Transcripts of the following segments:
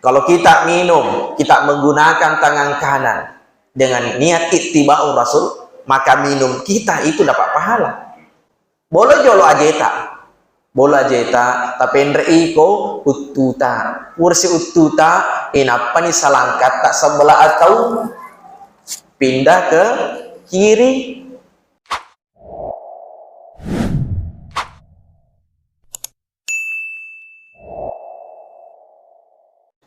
Kalau kita minum, kita menggunakan tangan kanan dengan niat ittiba'ur Rasul, maka minum kita itu dapat pahala. Boleh jolo ajeta. Bola jeta tapi iko ututa kursi ututa inapa nih salangkat tak sebelah atau pindah ke kiri.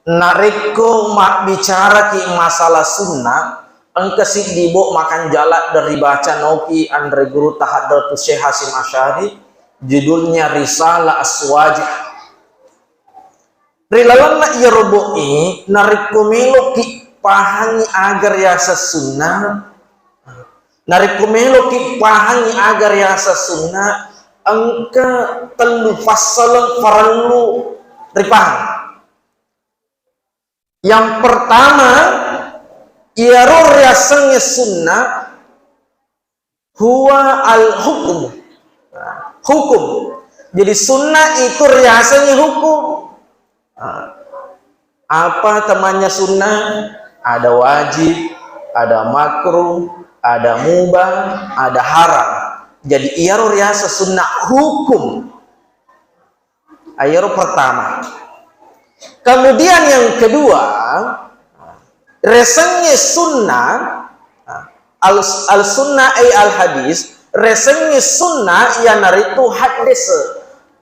Nariko mak bicara ki masalah sunnah engkesik dibo makan jalak dari baca noki andre guru Tahadratus Syekh Hasyim Asy'ari, judulnya Risalah Aswajih. Rilalana ia robo'i nariko melo ki pahangi agar ya sesunnah, nariko melo ki pahangi agar ya sesunnah engke telu fasal farlu ripang. Yang pertama, iarur yasengnya sunnah huwa al-hukum. Hukum. Jadi sunnah itu riasanya hukum. Apa temannya sunnah? Ada wajib, ada makruh, ada mubah, ada haram. Jadi iarur riasa sunnah hukum. Iarur pertama. Kemudian yang kedua, resengnya sunnah, al-sunnah ay al-hadis, resengnya sunnah yang naritu hadis,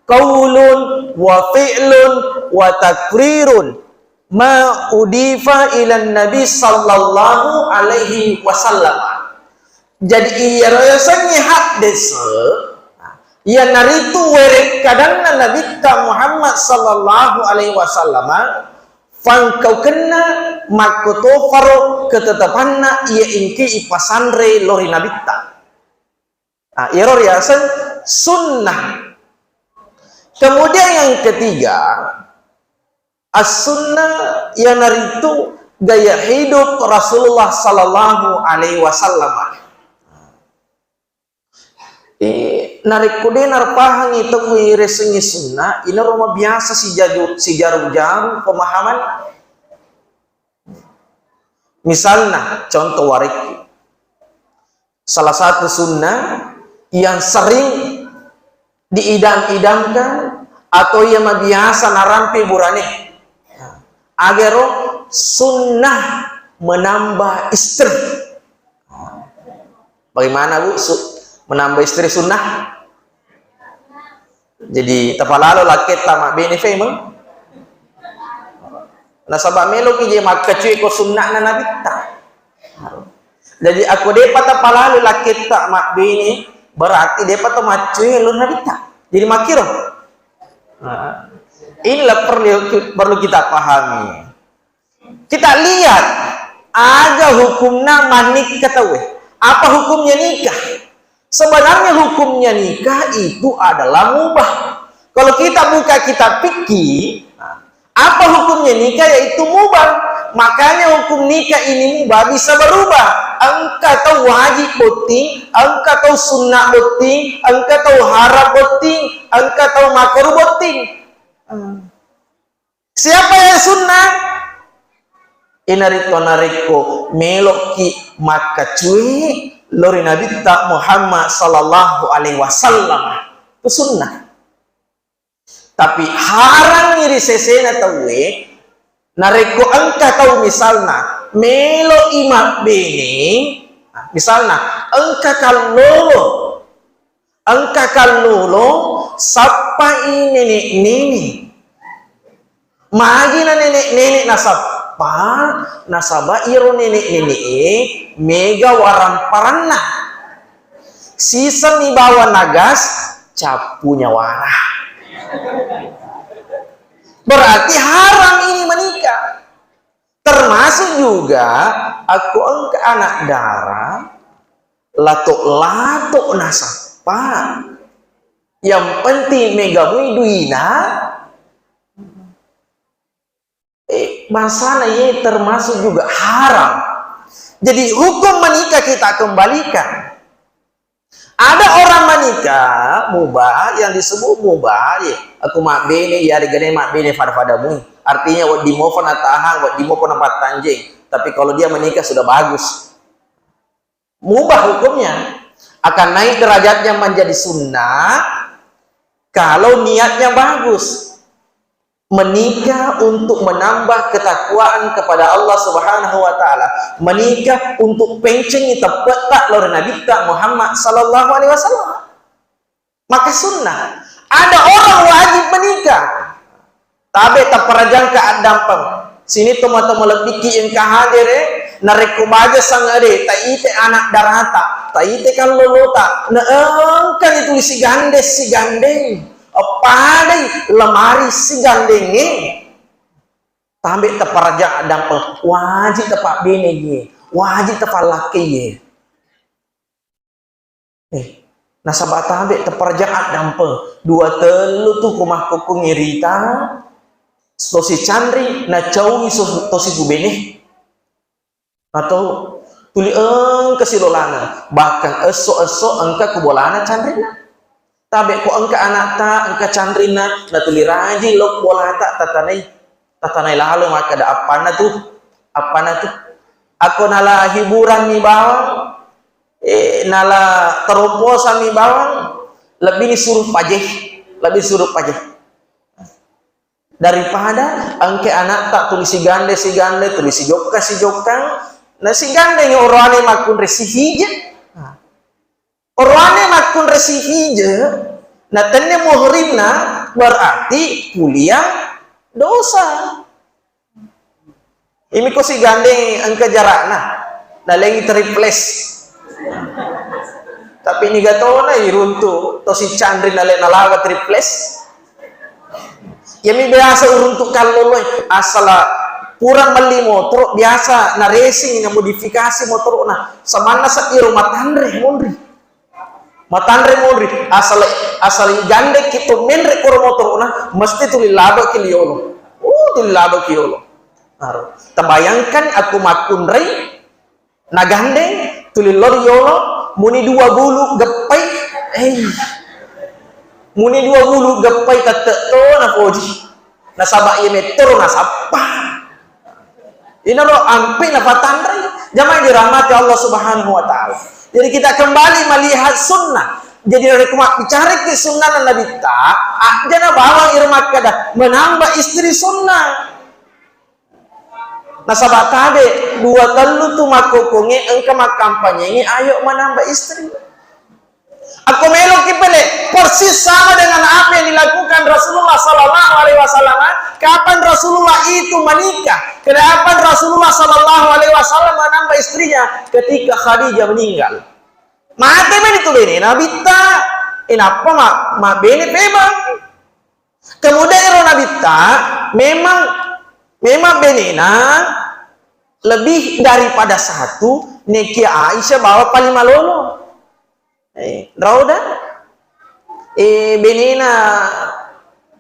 qaulun wa fi'lun wa takrirun ma udifa ila nabi sallallahu alaihi wasallam. Jadi resengnya hadis ya naritu werek kadangna Nabi Muhammad sallallahu alaihi wasallam fangkau kena makoto faro ketetapanna ia ingki ipasandre lori nabita. Iror yasan sunnah. Kemudian yang ketiga, as-sunnah yang naritu gaya hidup Rasulullah sallallahu alaihi wasallam. Narik kude narpahang itu wiresengi sunnah ini rumah biasa si jarum pemahaman. Misalnya contoh warik salah satu sunnah yang sering diidam-idamkan atau yang biasa narampi burane agar sunnah menambah istri. Bagaimana Bu menambah istri sunnah? Jadi tapalalo lakit tama benefe mo nasaba melo ki je makacui ko sunnah na nabita. Jadi aku depa tapalalo lakit tama bene berarti depa to macui lo nabita. Jadi makiro. Inilah perlu kita pahami. Kita lihat ada hukumnya manik ketahui. Apa hukumnya nikah? Sebenarnya hukumnya nikah itu adalah mubah. Kalau kita buka kitab fikih, apa hukumnya nikah yaitu mubah. Makanya hukum nikah ini mubah bisa berubah. Engkau tahu wajib boting, engkau tahu sunnah boting, engkau tahu haram boting, engkau tahu makruh boting. Siapa yang sunnah? Inariko meloki maka cuy lori Nabi Muhammad sallallahu alaihi wasallam itu sunnah. Tapi haram ngiri sesena tawe nareko angka tahu misalnya melo imat bene misalnya angka kalolo sapa nenek magi na nenek nasaba iro nenek mega waramparana sisa mi bawa nagas capunya warah. Berarti haram ini menikah. Termasuk juga aku engke anak darah latok nasaba. Yang penting mega duina. Masalah ini termasuk juga haram. Jadi hukum menikah kita kembalikan. Ada orang menikah mubah yang disebut mubah ya. Aku mak bene ya digane mak bene pada-padamu. artinya wad di mo panatahang, wad di mo nampat tanjing. Tapi kalau dia menikah sudah bagus, mubah hukumnya, akan naik derajatnya menjadi sunnah kalau niatnya bagus. Menikah untuk menambah ketakwaan kepada Allah Subhanahu wa taala, menikah untuk pencengi tepat lor Nabi Muhammad sallallahu alaihi wasallam, maka sunnah. Ada orang wajib menikah tabe taparajang ka adampang sini tomato lebiki yang kahadir nareku baja sang ade taite anak darata taite kan lolota naengkan itu si gandeng padai lemari si gandengi tambah teparaja adam wajib tepak bini ye, wajib tepak laki ye. Nasabah tambah teparaja adam dua telu tu kumah kuku ngirita sosi candri na cawi sosi gubene atau tuli kesilolana bahkan esok engka kubolana candrina. Tabe ko angka anak ta angka candrina na tuli raji lok bola ta tatanai lalu maka ada apa na tuh aku nala hiburan mi bawang nala terobosan mi bawang lebih disuruh pajeh daripada angke anak tak tulis si gande tulis si jokang na si gande yang orane makun resi hije orangnya makun resi hija, nah tanya muhrimna berarti kuliah dosa. Ini kok si gandeng angka jarakna, nah lagi triples. Tapi ini gak tahu na iruntu, to si candri nale nalaga triples. Ya mi biasa uruntu kalau asala kurang beli motor biasa na racing na modifikasi motor na samana sa rumah matandre mondri asal gande kito menre kor motor una mesti tuli laba kiliolo tuli laba kiliolo tabayangkan aku makun rei na gande tuli lor yolo muni 2 bulu gepai muni 2 bulu gepai tato na koji na sabak ye metro na sapa ina ro ampe na patandre jamaah dirahmati Allah Subhanahu wa taala. Jadi kita kembali melihat sunnah. Jadi dari bicara ke sunnah Nabi ta, jana bawang irmak kada menambah istri sunnah. Nasabah tabe 2 telu tu makokonge engka makampanye ini ayo menambah istri. Aku melok kipele persis sama dengan apa yang dilakukan Rasulullah sallallahu alaihi wasallam. Kapan Rasulullah itu menikah? Kenapa Rasulullah sallallahu alaihi wasallam menambah istrinya ketika Khadijah meninggal? Mati men itu bene Nabi ta inapa ma bene bebang. Kemudian Nabi ta memang benena lebih daripada 1 neki Aisyah bawa paling malolo. Rauda benena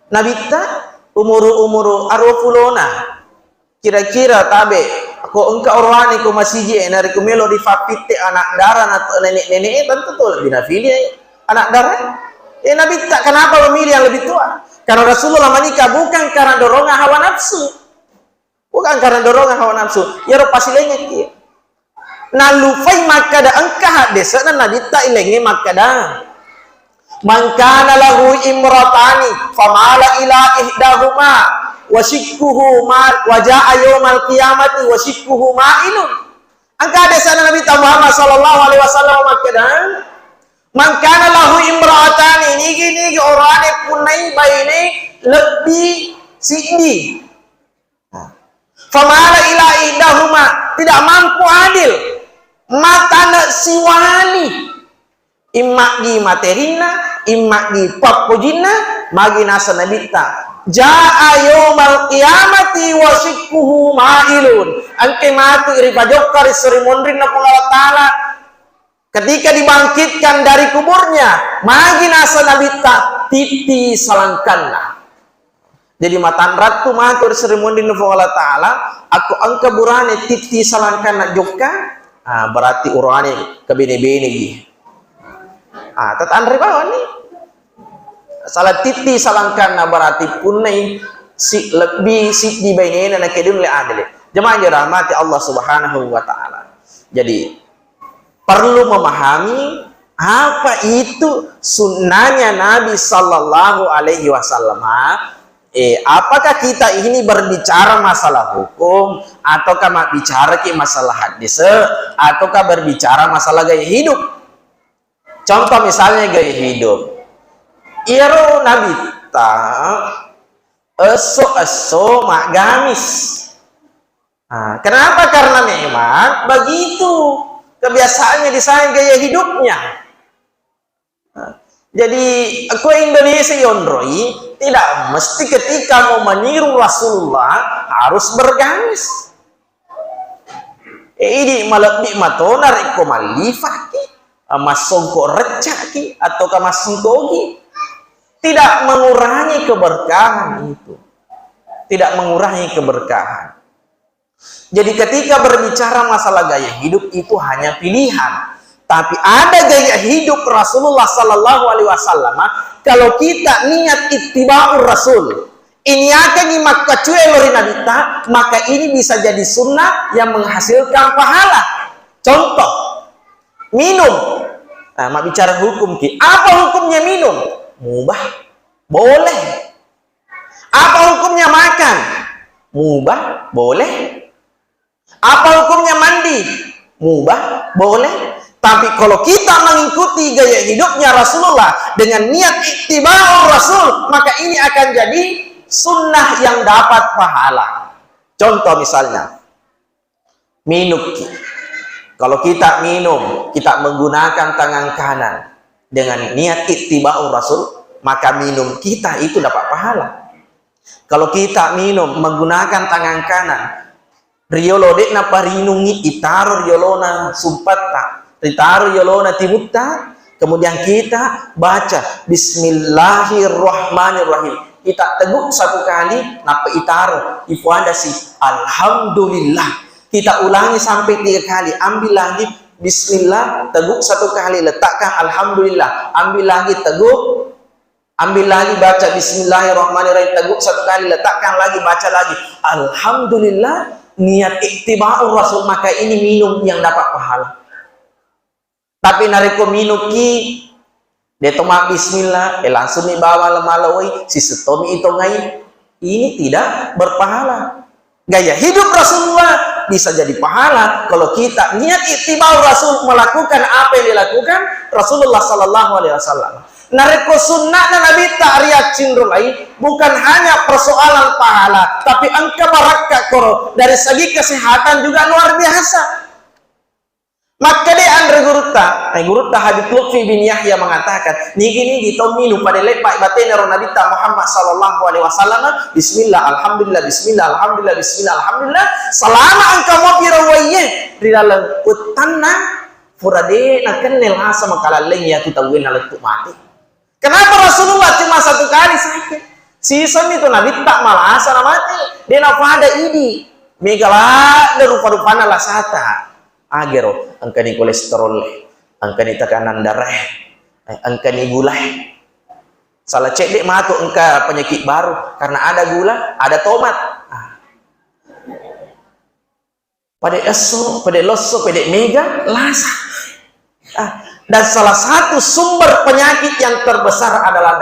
nabita umuru arwafulona kira-kira tabe ko engka orwani ko masije nari ko melo di fapite anak darah atau nenek tentu tuh lebih nafili anak darah nabita kenapa memilih yang lebih tua karena Rasulullah menikah bukan karena dorongan hawa nafsu ya ro pasilenya kieu na lufai makada engka hadesa na nabita ilenge makada man kana lahu imratani famala ila ihdahuma wasikkuhu ma wajaa yaumal qiyamati wasikkuhu ma'ilun engka hadesa na Nabi Muhammad sallallahu alaihi wasallam makada man kana lahu imratani nigi orane punai baine lebih sidi famala ila ihdahuma tidak mampu adil matana siwani imma di materina imma di papojina magi nasa nabita jaa yaumal qiyamati wa sikkuhu ma'ilun angke mati iri pajokar suri mondrin na Allah taala ketika dibangkitkan dari kuburnya magi nasa nabita titi salangkanna jadi matan ratu matur suri mondrin na Allah taala aku angka burane titi salangkanna jokka berarti urane ke bene-bene gi. Tat andre bawah nih. Salah titi salangkan berarti punai si lebih si di bainena na kedun le adale. Jemaah yang dirahmati Allah Subhanahu wa taala. Jadi perlu memahami apa itu sunnahnya Nabi Sallallahu Alaihi Wasallam. Apakah kita ini berbicara masalah hukum, ataukah bicara masalah hadis, ataukah berbicara masalah gaya hidup? Contoh misalnya gaya hidup. Iro Nabi ta eso mak gamis. Kenapa? Karena memang begitu kebiasaannya di sana gaya hidupnya. Jadi aku Indonesia yondroi tidak mesti ketika mau meniru Rasulullah harus bergamis. Ini malak matonar iko malifaki masongko recaki atau kamasongkogi tidak mengurangi keberkahan itu. Tidak mengurangi keberkahan. Jadi ketika berbicara masalah gaya hidup itu hanya pilihan, tapi ada gaya hidup Rasulullah Sallallahu Alaihi Wasallam. Kalau kita niat ittiba'ur Rasul, ini akan dimakacue oleh Nabi ta, maka ini bisa jadi sunnah yang menghasilkan pahala. Contoh, minum. Mak bicara hukum ki. Apa hukumnya minum? Mubah, boleh. Apa hukumnya makan? Mubah, boleh. Apa hukumnya mandi? Mubah, boleh. Tapi kalau kita mengikuti gaya hidupnya Rasulullah dengan niat ittiba'ur Rasul, maka ini akan jadi sunnah yang dapat pahala. Contoh misalnya, minum. Kalau kita minum, kita menggunakan tangan kanan dengan niat ittiba'ur Rasul, maka minum kita itu dapat pahala. Kalau kita minum menggunakan tangan kanan, riolo dek na parinungi itaro riolona sumpata, itaro riolona timutta, kemudian kita baca Bismillahirrahmanirrahim. Kita teguk satu kali, napa itaro ifuandasi Alhamdulillah. Kita ulangi sampai 3 kali, ambil lagi Bismillah, teguk satu kali, letakkan Alhamdulillah, ambil lagi teguk, ambil lagi baca Bismillahirrahmanirrahim, teguk satu kali, letakkan lagi, baca lagi Alhamdulillah. Niat ittiba'ur Rasul, maka ini minum yang dapat pahala. Tapi nariko minum ki dia tomak bismillah, langsung dibawa lemalawai si setomi itu ngai, ini tidak berpahala. Gaya hidup Rasulullah bisa jadi pahala kalau kita niat ittiba'ur Rasul, melakukan apa yang dilakukan Rasulullah Sallallahu Alaihi Wasallam. Nareko sunnah Nabi ta'riyat cindrulai bukan hanya persoalan pahala, tapi angka barakah koro dari segi kesehatan juga luar biasa. Maka dia Andre Gurutta Habib Lutfi bin Yahya mengatakan, niki ditomilu pada lepak batena Nabi Muhammad Sallallahu Alaihi Wasallam. Bismillah, alhamdulillah, Bismillah, alhamdulillah, Bismillah, alhamdulillah. Selama engkau mau pirawaye di dalam utanna furade nakan nelasa makalaleng ya tutawin naletuk mati. Kenapa Rasulullah cuma 1 kali sakit? Season itu Nabi tak malah asal mati. Dia nafada idi. Megala rupa-rupana lasata. Agero, angkani kolesterol, angkani tekanan darah, angkani gula. Salah cek dek matu engka penyakit baru karena ada gula, ada tomat. Pada eso, pada loso, pada mega lasa. Dan salah satu sumber penyakit yang terbesar adalah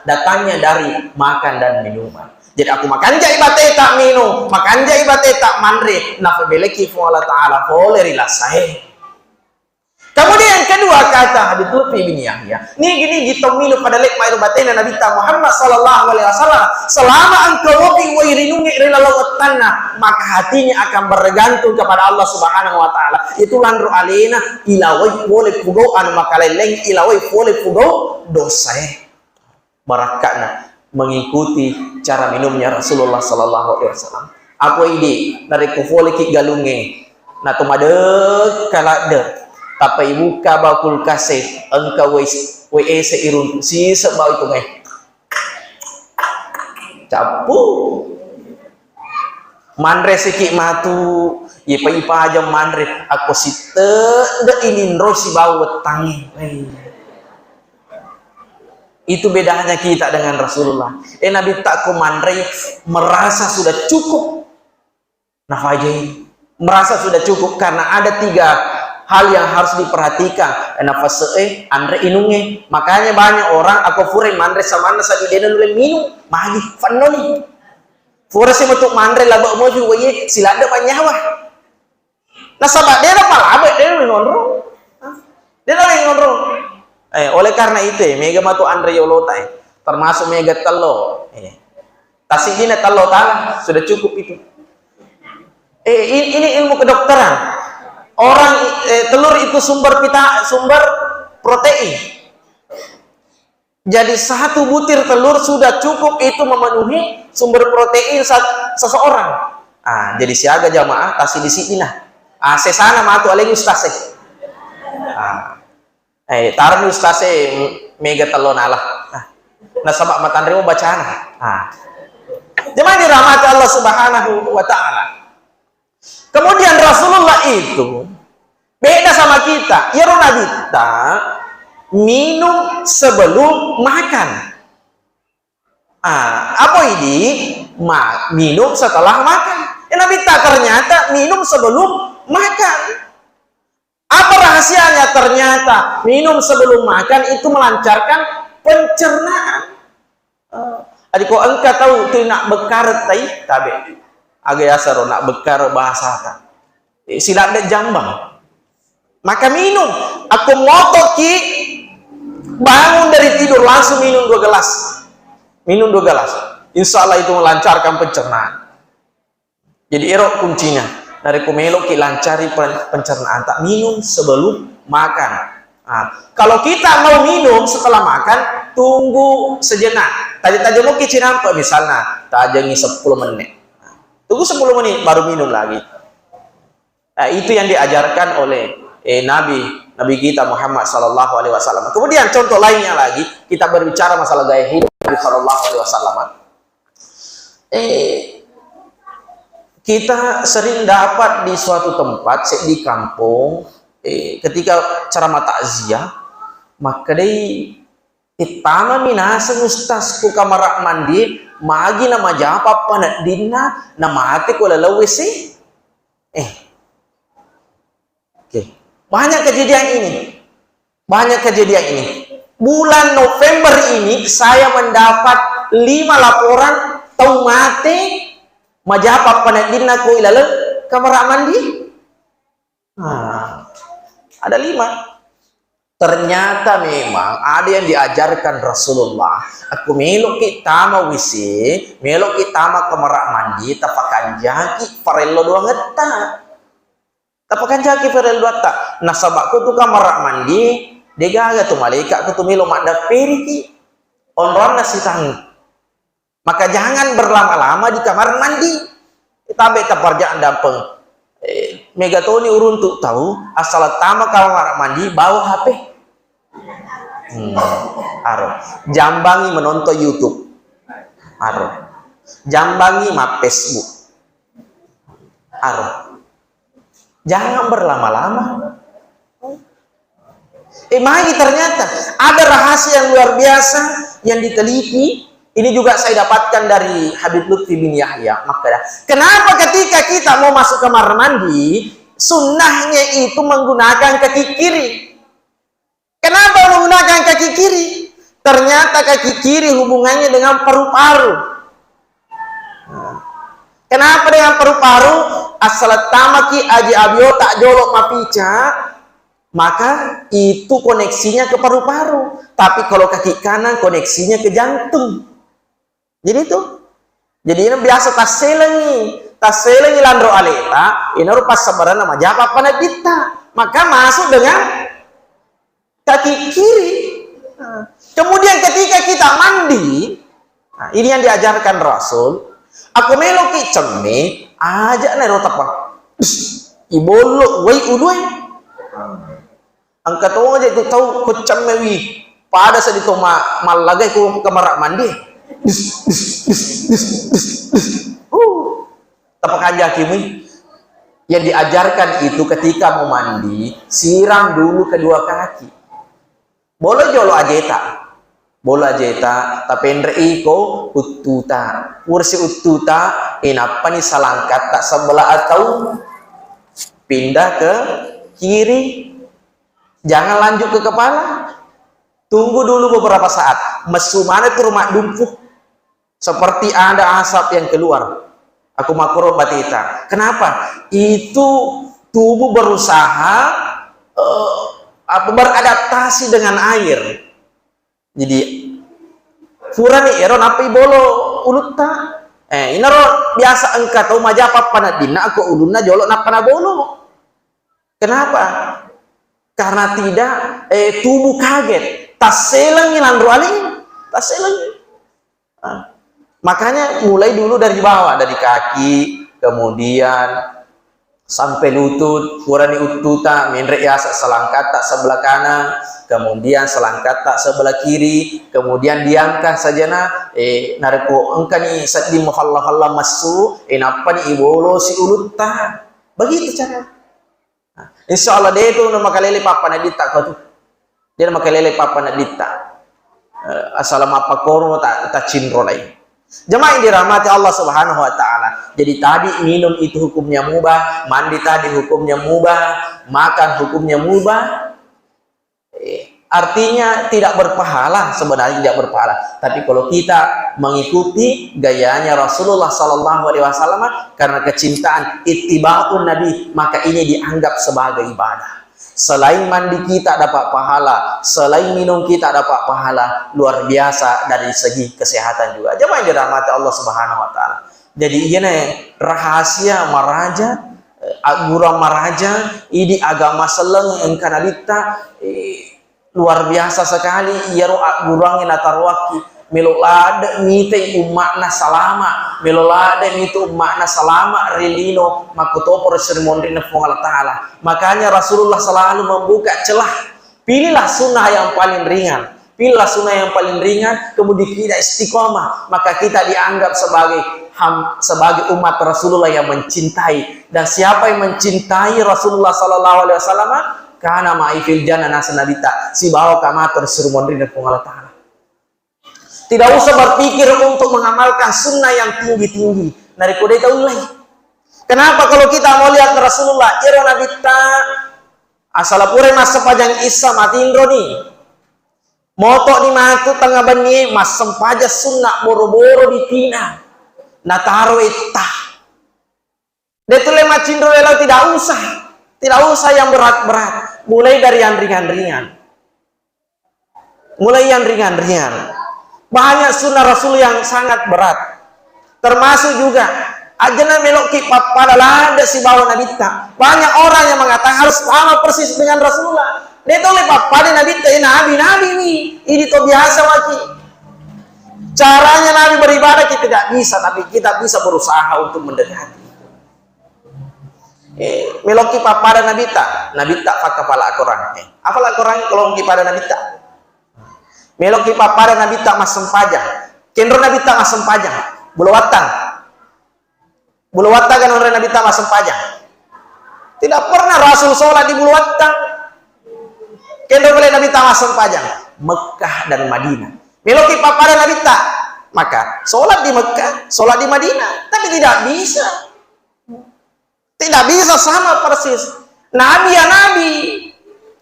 datangnya dari makan dan minuman. Jadi aku makan jai bate tak minum, makan jai bate tak mandre, nafabeleki fu Allah Ta'ala foleri lasai. Kemudian yang kedua kata Habib Lutfi bin Yahya, ini gini gitu minum pada lek mairu batena Nabi Muhammad Sallallahu Alaihi Wasallam. Selama engkau wopi wairinungi rilalau tanah, maka hatinya akan bergantung kepada Allah Subhanahu Wa Taala. Itu landru alena ilawai boleh pugo anu makaleleng ilawai boleh pugo dosa. Barakatna mengikuti cara minumnya Rasulullah Sallallahu Alaihi Wasallam. Apa ide dari kufole ki galunge, na tumade kalade. Tapi buka bakul kasih engkau WE seirun si sebau itu capu mandre sikit matu ipa aja mandre aku si te ini rosi bau tangi Itu bedanya kita dengan Rasulullah. Nabi tak komandre merasa sudah cukup. Nafajai merasa sudah cukup karena ada 3 hal yang harus diperhatikan. Nafase andre inunge. Makanya banyak orang aku fure mandre sama anda sabi dena nule minum magi fanoni. Fure sih untuk mandre laba mo juga ye silada panyawa. Nah sahabat dena palabe dena ngonro. Dena ngonro. Oleh karena itu mega matu andre yolotai termasuk mega telo. Tasidina telo talah sudah cukup itu. Ini ilmu kedokteran. Orang telur itu sumber protein. Jadi 1 butir telur sudah cukup itu memenuhi sumber protein seseorang. Jadi siaga jamaah tasi di sini nah. Sesana matu aleng ustase. Taruh ustase mega telur nalah. Nah sabak matandre mau bacaan. Jemaah dirahmati Allah Subhanahu wa taala. Kemudian Rasulullah itu beda sama kita. Ya Ronadita minum sebelum makan. Apa ini? Minum setelah makan. Nabi ternyata minum sebelum makan. Apa rahasianya? Ternyata minum sebelum makan itu melancarkan pencernaan. Adiko engkau tahu tu nak bekar tai tabe. Agak asar nak bekar bahasa kan. Silap dek jambang. Maka minum. Aku motoki bangun dari tidur langsung minum 2 gelas. Minum 2 gelas. Insya Allah itu melancarkan pencernaan. Jadi erok kuncinya. Dari kumelo ki lancari pencernaan. Tak minum sebelum makan. Kalau kita mau minum setelah makan, tunggu sejenak. Tadi mau kicin apa misalnya? Tajangi 10 menit. Tunggu 10 menit baru minum lagi. Itu yang diajarkan oleh Nabi kita Muhammad sallallahu alaihi wasallam. Kemudian contoh lainnya lagi, kita berbicara masalah gaya hidup Nabi sallallahu alaihi wasallam. Kita sering dapat di suatu tempat di kampung ketika ceramah takziah, maka dei itama minasa ustaz ku kamar mandi magi nama japa panat dinna nama hati ko lalawi sih. Banyak kejadian ini. Bulan November ini saya mendapat 5 laporan tau mati majapa panat dinna ko ilalaw kamar mandi. Ada 5. Ternyata memang ada yang diajarkan Rasulullah. Aku melok kita mau wisi, melok kita mau kamar mandi, tapakan jaki farello doang ngeta. Tapakan jaki farello ta. Nah sabakku tuh kamar mandi, degaga tuh malaikat aku tuh melok mak periki. Onron nasi tangi. Maka jangan berlama-lama di kamar mandi. Tabe taparjaan dampeng. Megatoni urun tuh tahu asal tama kamar mandi bawa HP. Jambangi menonton YouTube. Jambangi mah Facebook. Jangan berlama-lama. Magi ternyata ada rahasia yang luar biasa yang diteliti. Ini juga saya dapatkan dari Habib Lutfi bin Yahya. Kenapa ketika kita mau masuk kamar mandi, sunnahnya itu menggunakan kaki kiri? Kenapa menggunakan kaki kiri? Ternyata kaki kiri hubungannya dengan paru-paru. Kenapa dengan paru-paru? Asal tamaki aji abio tak jolok mapica, maka itu koneksinya ke paru-paru. Tapi kalau kaki kanan koneksinya ke jantung. Jadi itu. Jadi ini biasa taselengi landro aleta, ini rupa sabaran nama japa panadita. Maka masuk dengan kaki kiri. Kemudian ketika kita mandi, ini yang diajarkan Rasul. Aku meloki ceme, aja nih rotak bang. Ibolok, wai udui. Angkat orang aja itu tahu kecamewi. Pada saat itu malagai ku kamar mandi. Tapakan jakimi. Yang diajarkan itu ketika mau mandi, siram dulu kedua kaki. Boleh jolo ajeta. bola jeta tapi endre iko ututa kursi ututa inapa nih salangkat tak sebelah atau pindah ke kiri, jangan lanjut ke kepala, tunggu dulu beberapa saat. Mesumana itu rumah dumpuh seperti ada asap yang keluar. Aku makro batita. Kenapa? Itu tubuh berusaha beradaptasi dengan air. Jadi furani eron apa ibolo ulutta inaro biasa engka tau majapa panadina aku ulunna jolok na panabolo. Kenapa? Karena tidak tubuh kaget taselang ilan rualing taselang. Makanya mulai dulu dari bawah, dari kaki kemudian sampai lutut, furani ututa menre yasa selangkata sebelah kanan, kemudian selangkata sebelah kiri, kemudian diangkat saja nareko engkani saddi muhalla masu enapa ni ibolo si ulutta. Begitu cara. Insya Allah dia itu nama kalele papa nadita kau tu. Dia nama kalele papa nadita. Asal apa kono tak cinro lain. Jemaah yang dirahmati Allah Subhanahu wa taala. Jadi tadi minum itu hukumnya mubah, mandi tadi hukumnya mubah, makan hukumnya mubah. Artinya tidak berpahala, sebenarnya tidak berpahala. Tapi kalau kita mengikuti gayanya Rasulullah sallallahu alaihi wasallam karena kecintaan ittiba'un Nabi, maka ini dianggap sebagai ibadah. Selain mandi kita dapat pahala, selain minum kita dapat pahala, luar biasa dari segi kesehatan juga. Jemaah yang dirahmati Allah Subhanahu wa taala. Jadi ini rahasia maraja, agura maraja, ini agama seleng engkanalita luar biasa sekali. Iaro agurangin atarwaki melolade mite umakna salama, melolade mite umakna salama relino makutopor sermondina Allah Ta'ala. Makanya Rasulullah selalu membuka celah, pilihlah sunnah yang paling ringan, pilihlah sunnah yang paling ringan, kemudian kita istiqomah, maka kita dianggap sebagai umat Rasulullah yang mencintai. Dan siapa yang mencintai Rasulullah sallallahu alaihi wasallam kana ma'ifil jannah nasanabita, si bawa kamatur sermondina Allah Ta'ala. Tidak usah berpikir untuk mengamalkan sunnah yang tinggi-tinggi. Dari kode taulai. Kenapa kalau kita mau lihat Rasulullah, irona bita asalapure mas sepajang isa matindro nih. Motok di matu tengah bani mas sempaja sunnah boro-boro di tina. Nataro itah. Detule macindro elo tidak usah. Tidak usah yang berat-berat. Mulai dari yang ringan-ringan. Mulai yang ringan-ringan. Banyak sunnah Rasul yang sangat berat. Termasuk juga ajana meloki pada lada si bawa nabita. Banyak orang yang mengatakan harus sama persis dengan Rasulullah. Dia tahu lepas pada nabita nabi nih. Ini tuh biasa lagi. Caranya Nabi beribadah kita tidak bisa, tapi kita bisa berusaha untuk mendekati. Meloki pada nabita pak kepala Quran. Apalah Quran kalau pada nabita. Meloki pada Nabi tak mas sempajang, kendro Nabi tak mas sempajang, bulawatan kan orang Nabi tak mas sempajang. Tidak pernah Rasul sholat di bulawatan. Kendro boleh Nabi tak mas sempajang, Mekah dan Madinah. Meloki pada Nabi tak, maka sholat di Mekah, sholat di Madinah, tapi tidak bisa sama persis. Nabi ya Nabi.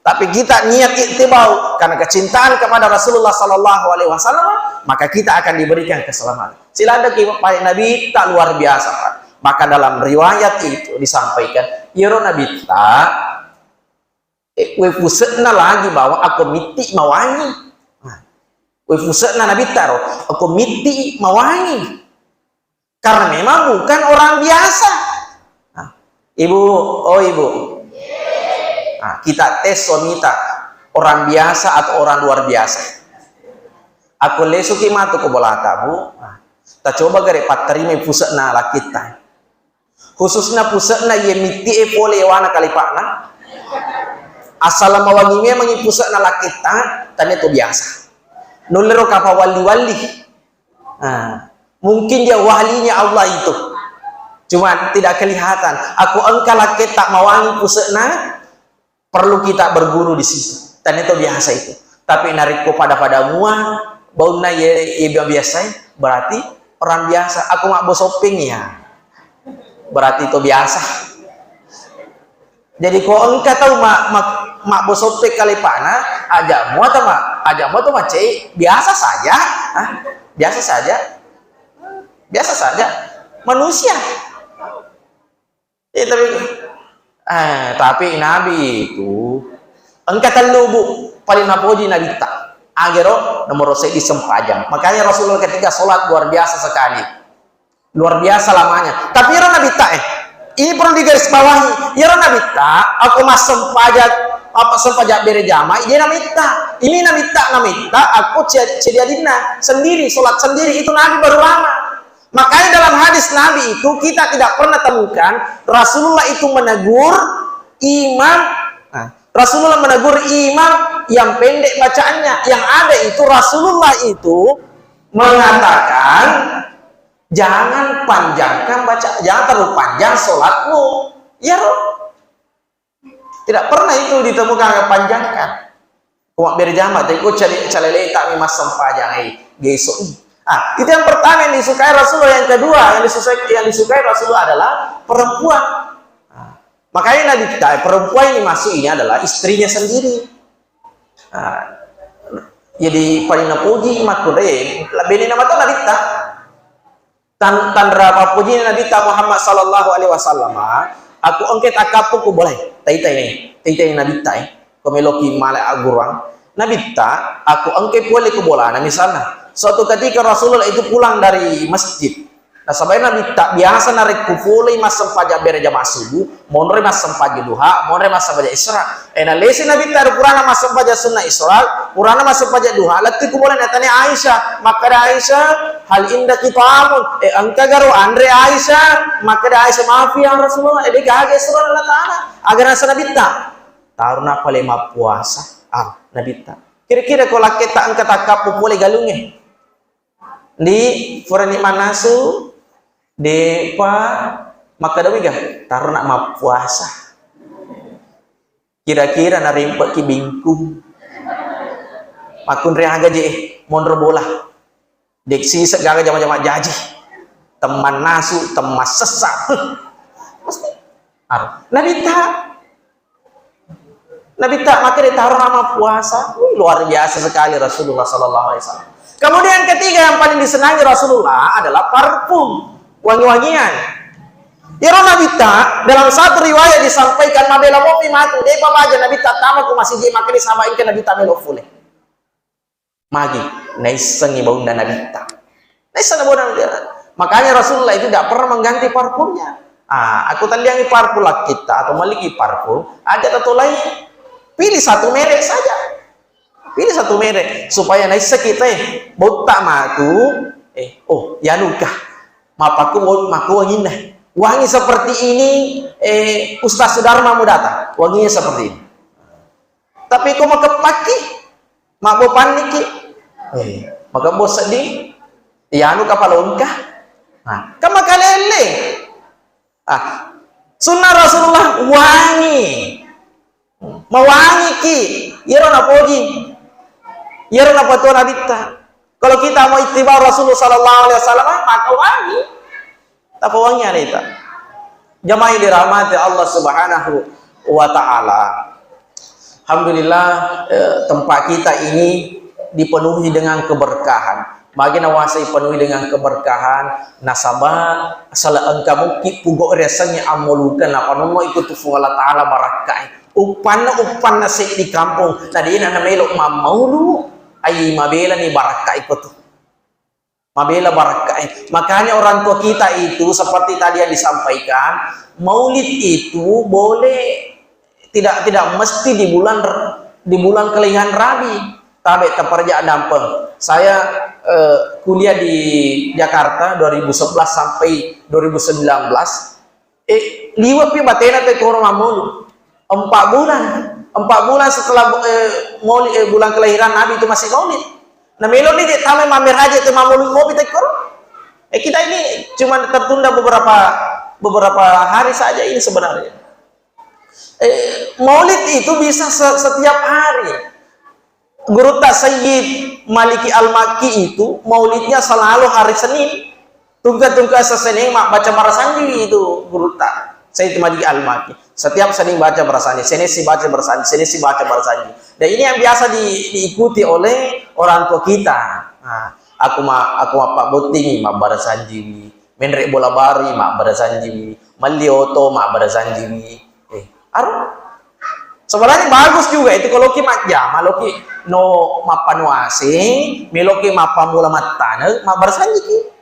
Tapi kita niat ittibau karena kecintaan kepada Rasulullah sallallahu alaihi wasallam, maka kita akan diberikan keselamatan. Sila ada kipai Nabi tak luar biasa, Pak. Maka dalam riwayat itu disampaikan, "Yero Nabi tak we pusatna lagi bahwa aku miti mawangi." We pusatna Nabi taro, aku miti mawangi. Karena memang bukan orang biasa. Ibu. Nah, kita tes wanita orang biasa atau orang luar biasa. Aku lesuki matu ke bola tabu. Kita coba gare paterima pusatna lakita. Khususnya pusatna ye miti pole wana kalipana. Asal mawangi memang pusatna lakita, tanya itu biasa. Nulero kapa wali-wali. Mungkin dia walinya Allah itu. Cuma tidak kelihatan. Aku engkau lakita mawangi pusatna. Perlu kita berguru di situ, dan itu biasa itu. Tapi narikku pada mua bau na ye biasa, berarti orang biasa. Aku mak bos shopping ya, berarti itu biasa. Jadi kau engkau tahu mak bos shopping kali pana, ajakmu atau mak cek biasa saja, biasa saja, biasa saja, manusia. Tapi Nabi itu engkau tahu bu paling napoji Nabi tak. Agero nomor saya disempajang. Makanya Rasulullah ketika sholat luar biasa sekali, luar biasa lamanya. Tapi ya Nabi tak ini perlu digarisbawahi. Ya Nabi tak aku mas sempajak bere jamaah. Dia Nabi tak ini Nabi tak aku cediadina sendiri sholat sendiri itu Nabi baru lama. Makanya dalam hadis Nabi itu kita tidak pernah temukan Rasulullah itu menegur imam. Rasulullah menegur imam yang pendek bacaannya. Yang ada itu Rasulullah itu mengatakan jangan panjangkan baca, jangan terlalu panjang sholatmu. Ya Roh. Tidak pernah itu ditemukan panjangkan. Kau berjamaah, tapi kau calele tak memang sempajang gesok. Itu yang pertama yang disukai Rasulullah. Yang kedua yang disukai Rasulullah adalah perempuan. Makanya Nabi kita perempuan yang masuk ini adalah istrinya sendiri. Jadi paling napuji makure lebih nama tu Nabi kita tandra puji Nabi kita Muhammad sallallahu alaihi wasallam. Aku angkat akapu ku boleh. Tai Nabi kita komeloki malai agurang. Nabi kita aku angkat boleh ku bola. Nah misalnya suatu ketika Rasulullah itu pulang dari masjid. Nah, sebenarnya Nabi tak biasa narik kufuli mas sempaja bere jamaah subuh, monre mas sempaja duha, monre mas sempaja isra. Nah lesi Nabi tak purana mas sempaja sunnah isra, purana mas sempaja duha. Lati ku boleh natanya Aisyah, maka ada Aisyah hal indah kita amun. Angka garu Andre Aisyah, maka ada Aisyah maaf ya Rasulullah. Dia kaget surah Allah Taala. Agar nasa Nabi tak taruna palema puasa. Nabi tak. Kira-kira kalau kita angkat takap boleh galungnya. Di furani manasu depa maka demi gak taruh nak mau puasa kira-kira narimpak ki bingkung makun rea gaji mondro bola deksi segala jama-jama jaji teman nasu teman sesak pasti Nabi tak maka ditaruh nama puasa. Luar biasa sekali Rasulullah sallallahu alaihi wasallam. Kemudian ketiga yang paling disenangi Rasulullah adalah parfum, wangi-wangian. Ya Nabi tak dalam satu riwayat disampaikan mabela mopi matu deh aja Nabi tak tahu aku masih di makan disamain ke Nabi tak melofule. Magi naisengi bau dan Nabi tak. Naisen bau dan makanya Rasulullah itu tidak pernah mengganti parfumnya. Aku taliangi parfum lah kita atau memiliki parfum ada atau lain. Pilih satu merek saja. Pilih satu merek supaya naisa kita bau tak matu ya luka mapaku wangi dah wangi seperti ini Ustaz Sudarma mau datang wanginya seperti ini tapi kau mau kepaki mak mau panik maka mau sedih ya luka palonka kama kalele sunnah Rasulullah wangi mewangi ki irona poji irona patuan adita. Kalau kita mau ittiba Rasulullah sallallahu alaihi wasallam maka wangi tapi wangi adita. Jamaah dirahmati Allah Subhanahu wa taala. Alhamdulillah tempat kita ini dipenuhi dengan keberkahan. Bagi nawasai penuhi dengan keberkahan nasabah salah engkau ki pugo resanya amolukan apa nomo ikut Allah taala barakai. Upan nasi di kampung tadi na melok mamaulu ay mabela ni baraka ikut mabela baraka. Makanya orang tua kita itu seperti tadi yang disampaikan maulid itu boleh tidak mesti di bulan kelihan Rabi tabe teperja dampeng. Saya kuliah di Jakarta 2011 sampai 2019 liwat pi batena te koro maulu 4 bulan setelah bulan kelahiran Nabi itu masih maulid. Nah maulid ini tamai mamer aja itu maulid mau kita ikut. Kita ini cuma tertunda beberapa hari saja ini sebenarnya. Maulid itu bisa setiap hari. Guru tak Sayyid Maliki Al-Makki itu maulidnya selalu hari Senin. Tungka-tungka sesening mak baca barasanji itu guru tak. Saya itu Maliki Al-Makki. Setiap Senin baca barasanji, Senesi baca barasanji, Senesi baca barasanji. Dan ini yang biasa diikuti oleh orang tua kita. Nah, aku Pak Boting mak barasanji, Menrek Bola Bari mak barasanji, Malioto mak barasanji. Sebenarnya bagus juga itu kalau ki mak jam, kalau ki no mapanu asing, meloki mapamula matana, mak barasanji ki.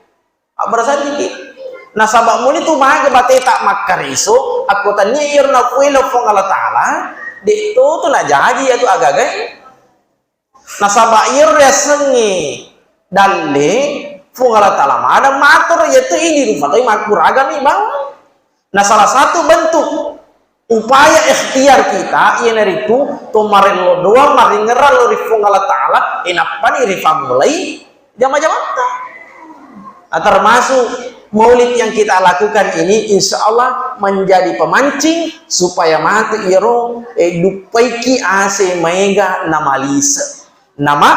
Nah sabak muli tu mah bate tak makariso aku tanya irna fuilo fong Allah taala di itu tu nak jadi itu agak-agak nah sabak ir resengi dalle fong Allah taala ada matur yaitu ini rumah tapi makur agak nih bang. Nah salah satu bentuk upaya ikhtiar kita ia dari itu tu marelo doa mari ngeral lo fong Allah taala inapan iri famulai jama-jama. Termasuk maulid yang kita lakukan ini insya Allah menjadi pemancing supaya mati iro dupaiki ase mega nama lisa nama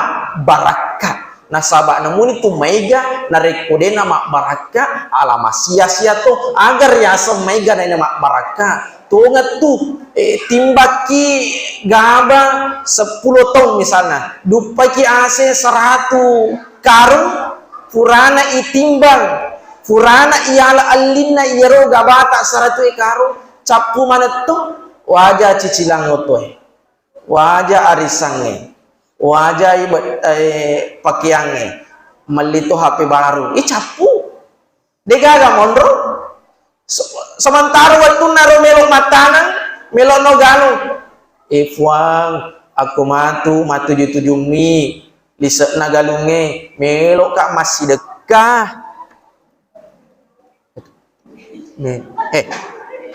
barakat nasabak namun itu mega narekode nama barakat alama sia-sia tuh agar ya semega nama barakat tungat tuh timbaki gaba 10 ton misalnya dupaiki ase 100 karung Furana itimbang, Furana iala allinna iyaro gabata 100 ekaru, capu mana tuh wajah cicilang ngotoy, wajah arisange, wajah pakiange, melito HP baru, capu, degaga mondro, sementara waktu naro melo matanan, melo nogano, fuang, aku matu 77 mi. Liset nagalunge melok kak masih dekah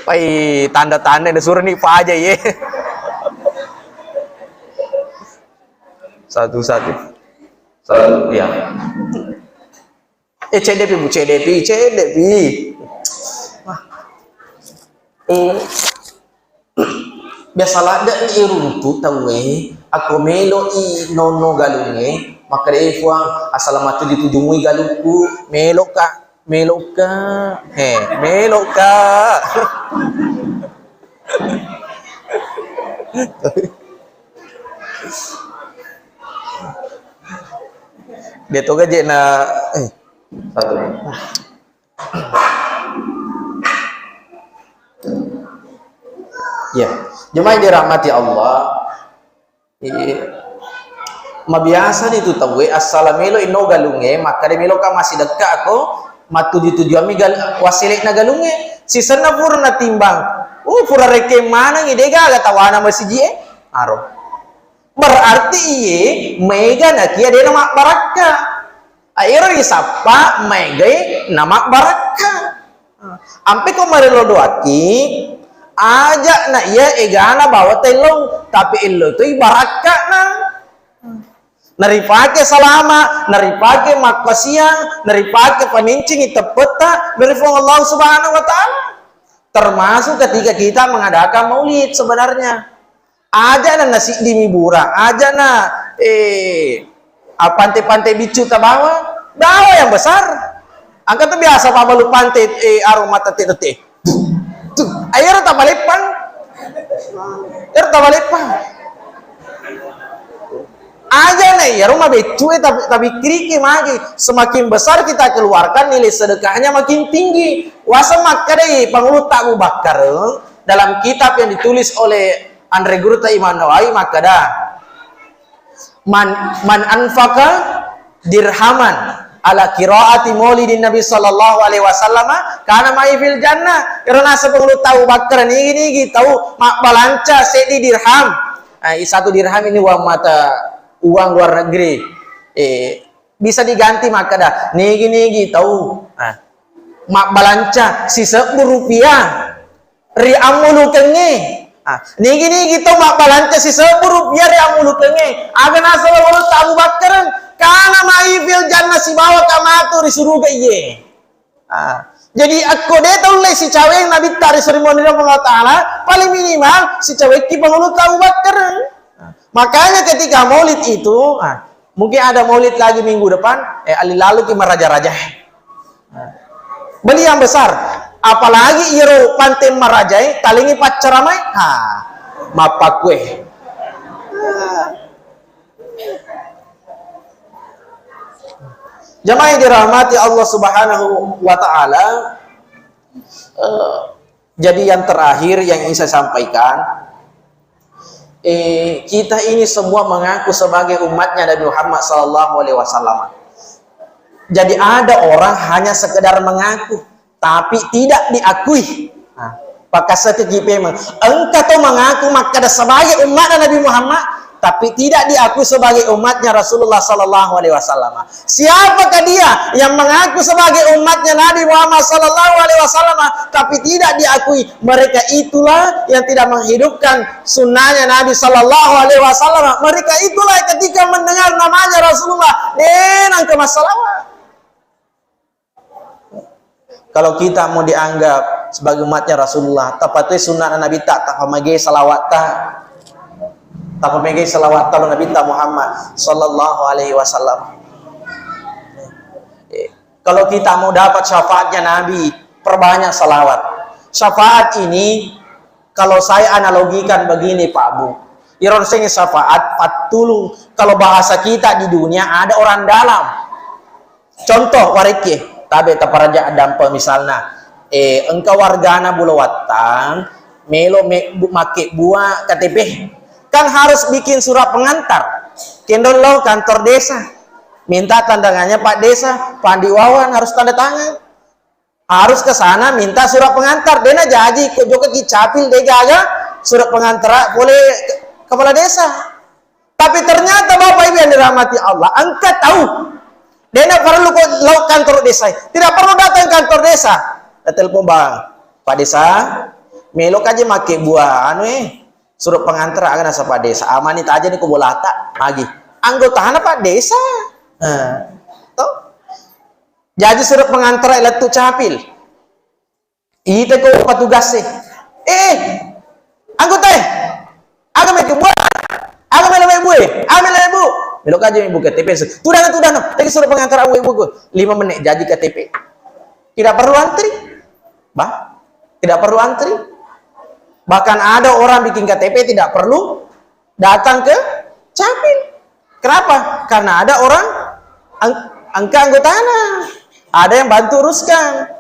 pai tanda-tanda disuruh nih Pak aja ye satu ya CDP bu CDP biasalah ada iruntu tahu aku melo i nono galunge maka dia fuang asalamat ditujungi galuku meloka dia tuh gaje na satu ya jemaah yang dirahmati Allah mabiasa itu tahu assalamelo ino galunge maka de melo ka masih dekat aku matu dituju ami wasilik na galunge sisa na purna timbang pura reke mana ngidega aga tawana masih aro berarti iye mega na kia de nama baraka air isapa mega nama baraka ampe ko marelo doaki ajak na iya egana bawa telong tapi illo itu baraka na naripake salama naripake makasiang naripake panincing itepeta dari Allah Subhanahu wa taala termasuk ketika kita mengadakan maulid sebenarnya aja na nasi di mibura aja na pantai-pantai bicu tabawa dawa yang besar angkat tuh biasa pabalu pantai aroma tete air tabalepan aja nih ya rumah becu tapi kriki magi semakin besar kita keluarkan nilai sedekahnya makin tinggi wasa makare pangulut Abu Bakar dalam kitab yang ditulis oleh Andre Gurta Imam Nawawi maka dah man anfaqa dirhaman ala qiraati maulidin Nabi sallallahu alaihi wasallam kana mai fil jannah karena sebelum tahu bakar ini tahu mak balanca sedi dirham satu dirham ini uang luar negeri bisa diganti maka dah nigi tahu mak balanca sisa rupiah ri amulu kenge nigi tahu mak balanca sisa rupiah ri amulu kenge aga nasa lalu tahu bakar karena maifil jannah si bawa kamatu di surga iye. Jadi aku dia tahu le si cawe yang Nabi tarik seremoni Allah Taala paling minimal si cawe ki pengulut tahu bakar. Makanya ketika maulid itu Mungkin ada maulid lagi minggu depan, lalu kita raja-raja. Beli yang besar. Apalagi iro pantai marajai, talingi pacaramai, mapak kue. Jamaah yang dirahmati Allah Subhanahu wa Ta'ala, jadi yang terakhir yang ingin saya sampaikan, kita ini semua mengaku sebagai umatnya Nabi Muhammad SAW. Jadi ada orang hanya sekedar mengaku, tapi tidak diakui. Maka memang engkau tuh mengaku maka sebagai umat Nabi Muhammad, tapi tidak diakui sebagai umatnya Rasulullah SAW. Siapakah dia yang mengaku sebagai umatnya Nabi Muhammad SAW, tapi tidak diakui? Mereka itulah yang tidak menghidupkan sunnahnya Nabi SAW. Mereka itulah yang ketika mendengar namanya Rasulullah, denang ke masalah. Kalau kita mau dianggap sebagai umatnya Rasulullah, tepatnya sunnah Nabi tak pamage salawat tak pamage salawat kalau Nabi tak Muhammad sallallahu alaihi wasallam. Kalau kita mau dapat syafaatnya Nabi, perbanyak salawat. Syafaat ini kalau saya analogikan begini Pak Bu, iron sing syafaat patulung. Kalau bahasa kita di dunia ada orang dalam. Contoh warike tabe taparaja adampa misalnya engkau wargana Bulawatan melo make buah KTP kan harus bikin surat pengantar kendolo kantor desa minta tandangannya Pak Desa Pandi Wawan harus tanda tangan harus ke sana minta surat pengantar dena jadi kok juga kicapil degaga surat pengantar boleh kepala desa tapi ternyata Bapak Ibu yang dirahmati Allah engkau tahu dena perlu kok kantor desa, tidak perlu datang kantor desa. Telepon bang, Pak Desa, melok aja make buah, suruh pengantar akan asa Pak Desa. Amanit aja nih kubolata lagi. Anggota Pak Desa, tuh. Jadi suruh pengantar letu capil. Itu kok petugas sih. Anggota, agak make buah, agak make buah, ambil bu. Belok aja ibu KTP. Tudah, tadi suruh pengantar ibu gue 5 menit jadi KTP. Tidak perlu antri, tidak perlu antri. Bahkan ada orang bikin KTP tidak perlu datang ke capil. Kenapa? Karena ada orang angka anggotanya, ada yang bantu uruskan.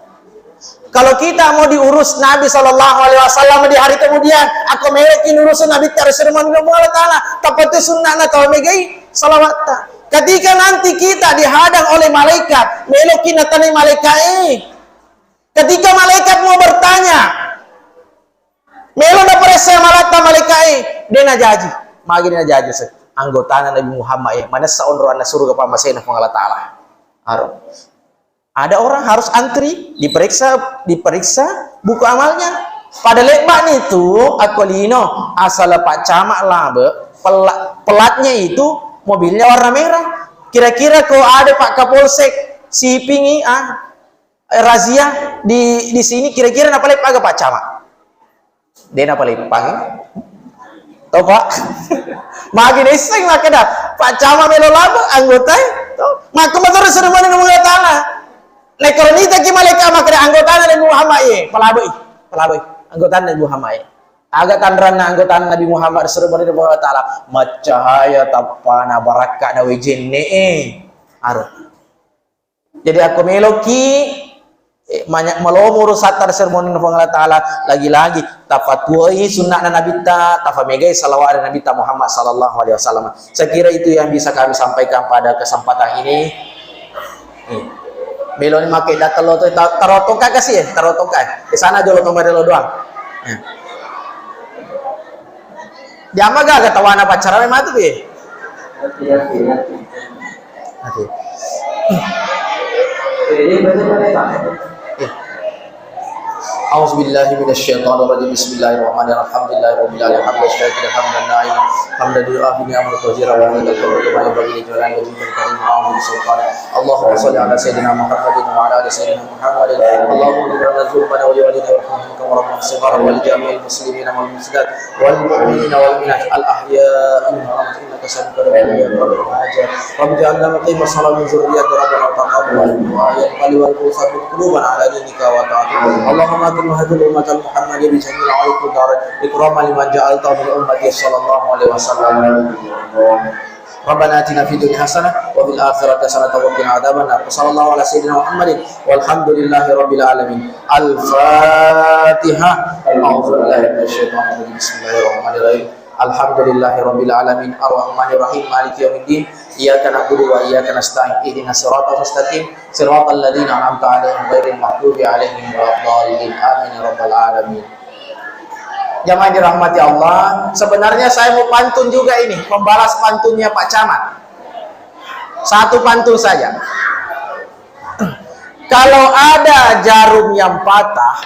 Kalau kita mau diurus Nabi SAW di hari kemudian, aku melekin urusan Nabi Rasulullah SAW, tapati sunnah atau megai salawat. Ketika nanti kita dihadang oleh malaikat, melokin natani malaikat ketika malaikat mau bertanya, melo na peresa malata malaikat dena jaji, magi dena jaji anggota Nabi Muhammad mana saonroan surga pamasena ng Allah Taala. Ada orang harus antri, diperiksa buku amalnya. Pada lekban itu, akolino asal Pak Camat labe, pelatnya itu mobilnya warna merah. Kira-kira kalau ada Pak Kapolsek, si pingi, razia di sini, kira-kira apa lep agak Pak Camat? Dia apa lep pagi? Tahu Pak? Makin iseng makin dah. Pak Camat melo labe, anggota, maka motor seremoni ngomong tanah. Lekoronita ki malaikat makna anggota Nabi Muhammad pelabai anggota Nabi Muhammad agak tandran anggota Nabi Muhammad sallallahu alaihi wasallam macahaya tapana barakah dawe jenne jadi aku meloki banyak melomur satar sermoni ng Allah Taala lagi-lagi tapatuai sunnah Nabi ta tafamegai salawat Nabi ta Muhammad sallallahu alaihi wasallam. Saya kira itu yang bisa kami sampaikan pada kesempatan ini. Belon make data lo tuh tarotoka kasih ya tarotoka di sana jolo nomor lo doang jama gak ketawana pacaran mati be A'udzubillahi minasyaitonirrajim. Bismillahirrahmanirrahim. Alhamdulillahirabbil alamin. Hamdan syakiran hamdan na'iman. Hamdan yu'afi ni'amahu wa wa bagi jalan wajib karim ma'ahu sultan. Allahumma shalli ala sayyidina Muhammadin wa ala ali sayyidina Muhammadin. Allahumma ighfir dzunubana wa liwalidayna warhamhum kama rabbayana shighara wa li jami'il muslimina wal muslimat wal mu'minina wal mu'minat al ahya'i minhum innaka sami'un qarib ya rabbal alamin. Rabbi ja'alna muqima salati min dzurriyyati rabbana taqabbal du'a ya qali wal qulubana qulubana ala dinika wa ta'atik. Allahumma hadhihi ummatan Muhammadiyah bi jamil alaikum dar ikraman liman ja'alta min ummati sallallahu alaihi wasallam. Rabbana atina fid dunya hasanah wa fil akhirati hasanah wa qina adzabannar. Sallallahu ala sayyidina Muhammadin walhamdulillahi rabbil alamin. Al-Fatihah. A'udzu billahi minasyaitonir rajim. Bismillahirrahmanirrahim. Alhamdulillahi rabbil alamin. Arrahmanir rahim. Maliki yaumiddin. Iyyaka na'budu wa iyyaka nasta'in. Ihdinas siratal mustaqim. Siratal ladzina an'amta 'alaihim ghairil maghdubi 'alaihim waladdallin. Amin ya rabbal alamin. Jamaah dirahmati Allah, sebenarnya saya mau pantun juga ini, membalas pantunnya Pak Camat. Satu pantun saja. Kalau ada jarum yang patah,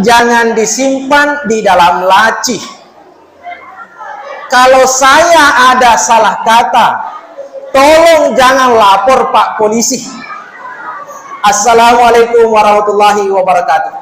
jangan disimpan di dalam laci. Kalau saya ada salah kata, tolong jangan lapor Pak Polisi. Assalamualaikum warahmatullahi wabarakatuh.